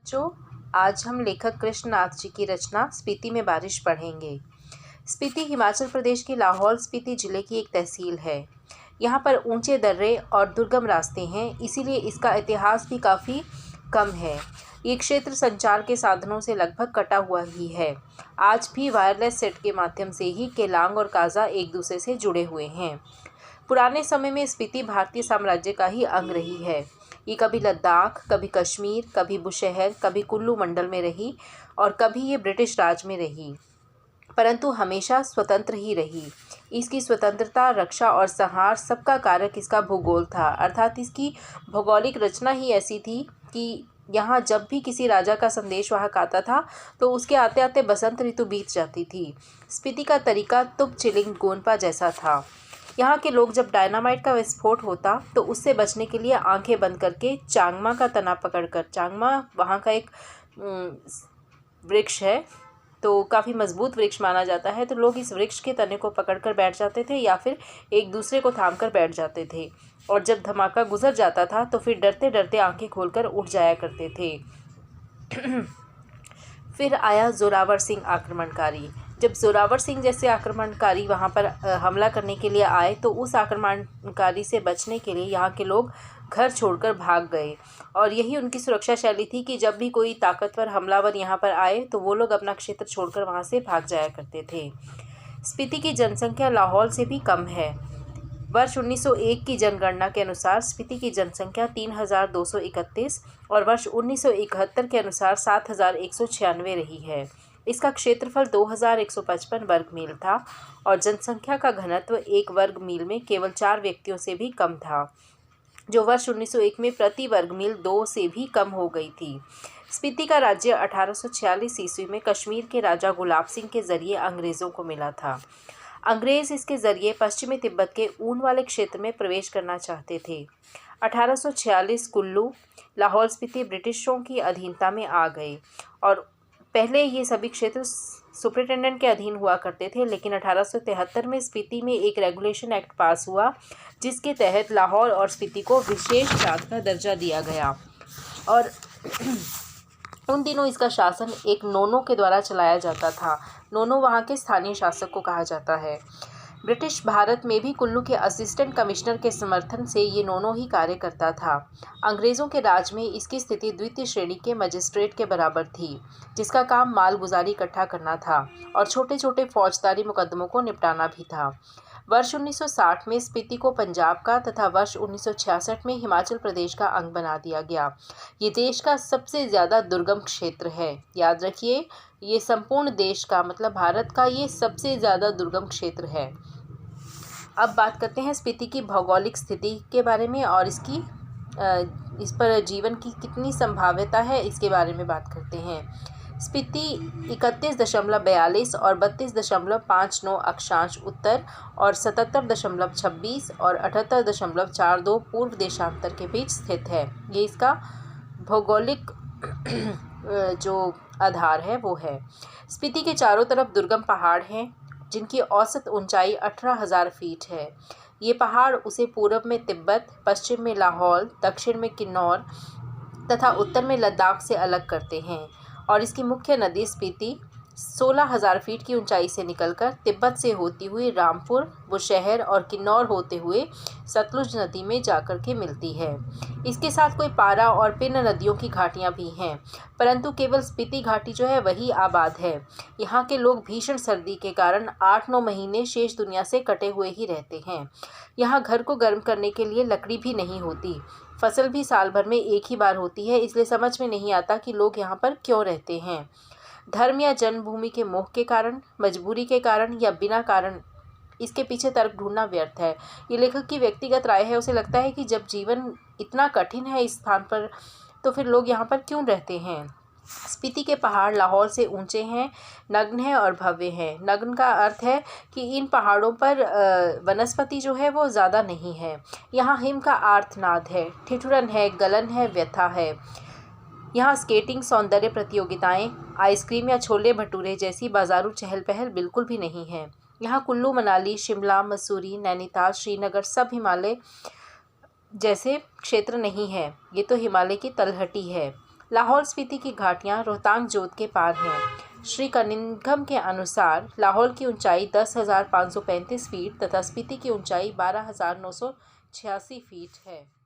बच्चों, आज हम लेखक कृष्णनाथ जी की रचना स्पीति में बारिश पढ़ेंगे। स्पीति हिमाचल प्रदेश के लाहौल स्पीति जिले की एक तहसील है। यहाँ पर ऊंचे दर्रे और दुर्गम रास्ते हैं, इसीलिए इसका इतिहास भी काफ़ी कम है। ये क्षेत्र संचार के साधनों से लगभग कटा हुआ ही है। आज भी वायरलेस सेट के माध्यम से ही केलांग और काजा एक दूसरे से जुड़े हुए हैं। पुराने समय में स्पीति भारतीय साम्राज्य का ही अंग रही है। ये कभी लद्दाख, कभी कश्मीर, कभी बुशहर, कभी कुल्लू मंडल में रही और कभी ये ब्रिटिश राज में रही, परंतु हमेशा स्वतंत्र ही रही। इसकी स्वतंत्रता, रक्षा और संहार सबका कारक इसका भूगोल था, अर्थात इसकी भौगोलिक रचना ही ऐसी थी कि यहाँ जब भी किसी राजा का संदेश वाहक आता था तो उसके आते आते बसंत ऋतु बीत जाती थी। स्पीति का तरीका तुप चिलिंग गोनपा जैसा था। यहाँ के लोग जब डायनामाइट का विस्फोट होता तो उससे बचने के लिए आंखें बंद करके चांगमा का तना पकड़कर, चांगमा वहाँ का एक वृक्ष है, तो काफ़ी मजबूत वृक्ष माना जाता है, तो लोग इस वृक्ष के तने को पकड़कर बैठ जाते थे या फिर एक दूसरे को थाम कर बैठ जाते थे। और जब धमाका गुजर जाता था तो फिर डरते डरते आंखें खोलकर उठ जाया करते थे। फिर आया जोरावर सिंह आक्रमणकारी। जब जोरावर सिंह जैसे आक्रमणकारी वहाँ पर हमला करने के लिए आए तो उस आक्रमणकारी से बचने के लिए यहाँ के लोग घर छोड़कर भाग गए, और यही उनकी सुरक्षा शैली थी कि जब भी कोई ताकतवर हमलावर यहाँ पर आए तो वो लोग अपना क्षेत्र छोड़कर वहाँ से भाग जाया करते थे। स्पीति की जनसंख्या लाहौल से भी कम है। वर्ष 1901 की जनगणना के अनुसार स्पीति की जनसंख्या 3231 और वर्ष 1971 के अनुसार 7196 रही है। इसका क्षेत्रफल 2155 वर्ग मील था और जनसंख्या का घनत्व 1 वर्ग मील में केवल 4 व्यक्तियों से भी कम था, जो वर्ष 1901 में प्रति वर्ग मील 2 से भी कम हो गई थी। स्पीति का राज्य 1846 ईस्वी में कश्मीर के राजा गुलाब सिंह के जरिए अंग्रेज़ों को मिला था। अंग्रेज़ इसके जरिए पश्चिमी तिब्बत के ऊन वाले क्षेत्र में प्रवेश करना चाहते थे। 1846 कुल्लू, लाहौल स्पीति ब्रिटिशों की अधीनता में आ गए और पहले ये सभी क्षेत्र सुपरिटेंडेंट के अधीन हुआ करते थे, लेकिन 1873 में स्पीति में एक रेगुलेशन एक्ट पास हुआ जिसके तहत लाहौर और स्पीति को विशेष प्रांत का दर्जा दिया गया और उन दिनों इसका शासन एक नोनो के द्वारा चलाया जाता था। नोनो वहाँ के स्थानीय शासक को कहा जाता है। ब्रिटिश भारत में भी कुल्लू के असिस्टेंट कमिश्नर के समर्थन से ये नोनो ही कार्य करता था। अंग्रेज़ों के राज में इसकी स्थिति द्वितीय श्रेणी के मजिस्ट्रेट के बराबर थी, जिसका काम मालगुजारी इकट्ठा करना था और छोटे छोटे फौजदारी मुकदमों को निपटाना भी था। वर्ष 1960 में स्पीति को पंजाब का तथा वर्ष 1966 में हिमाचल प्रदेश का अंग बना दिया गया। ये देश का सबसे ज़्यादा दुर्गम क्षेत्र है। याद रखिए, ये संपूर्ण देश का मतलब भारत का ये सबसे ज़्यादा दुर्गम क्षेत्र है। अब बात करते हैं स्पीति की भौगोलिक स्थिति के बारे में और इस पर जीवन की कितनी संभाव्यता है इसके बारे में बात करते हैं। स्पीति 31.42 और 32.59 अक्षांश उत्तर और 77.26 और 78.42 पूर्व देशांतर के बीच स्थित है। ये इसका भौगोलिक जो आधार है वो है। स्पीति के चारों तरफ दुर्गम पहाड़ हैं जिनकी औसत ऊंचाई 18,000 फीट है। ये पहाड़ उसे पूर्व में तिब्बत, पश्चिम में लाहौल, दक्षिण में किन्नौर तथा उत्तर में लद्दाख से अलग करते हैं, और इसकी मुख्य नदी स्पीति 16,000 फीट की ऊंचाई से निकलकर तिब्बत से होती हुई रामपुर, बुशहर और किन्नौर होते हुए सतलुज नदी में जाकर के मिलती है। इसके साथ कोई पारा और पिन नदियों की घाटियां भी हैं, परंतु केवल स्पीति घाटी जो है वही आबाद है। यहाँ के लोग भीषण सर्दी के कारण 8-9 महीने शेष दुनिया से कटे हुए ही रहते हैं। यहाँ घर को गर्म करने के लिए लकड़ी भी नहीं होती। फसल भी साल भर में एक ही बार होती है, इसलिए समझ में नहीं आता कि लोग यहाँ पर क्यों रहते हैं। धर्म या जन्मभूमि के मोह के कारण, मजबूरी के कारण या बिना कारण, इसके पीछे तर्क ढूंढना व्यर्थ है। ये लेखक की व्यक्तिगत राय है। उसे लगता है कि जब जीवन इतना कठिन है इस स्थान पर तो फिर लोग यहाँ पर क्यों रहते हैं। स्पीति के पहाड़ लाहौल से ऊंचे हैं, नग्न हैं और भव्य हैं। नग्न का अर्थ है कि इन पहाड़ों पर वनस्पति जो है वो ज़्यादा नहीं है। यहाँ हिम का आर्तनाद है, ठिठुरन है, गलन है, व्यथा है। यहाँ स्केटिंग, सौंदर्य प्रतियोगिताएं, आइसक्रीम या छोले भटूरे जैसी बाजारू चहल पहल बिल्कुल भी नहीं है। यहाँ कुल्लू, मनाली, शिमला, मसूरी, नैनीताल, श्रीनगर सब हिमालय जैसे क्षेत्र नहीं है। ये तो हिमालय की तलहटी है। लाहौल स्पीति की घाटियाँ रोहतांग जोत के पार हैं। श्री कनिंघम के अनुसार लाहौल की ऊंचाई 10,535 फीट तथा स्पीति की ऊंचाई 12,986 फीट है।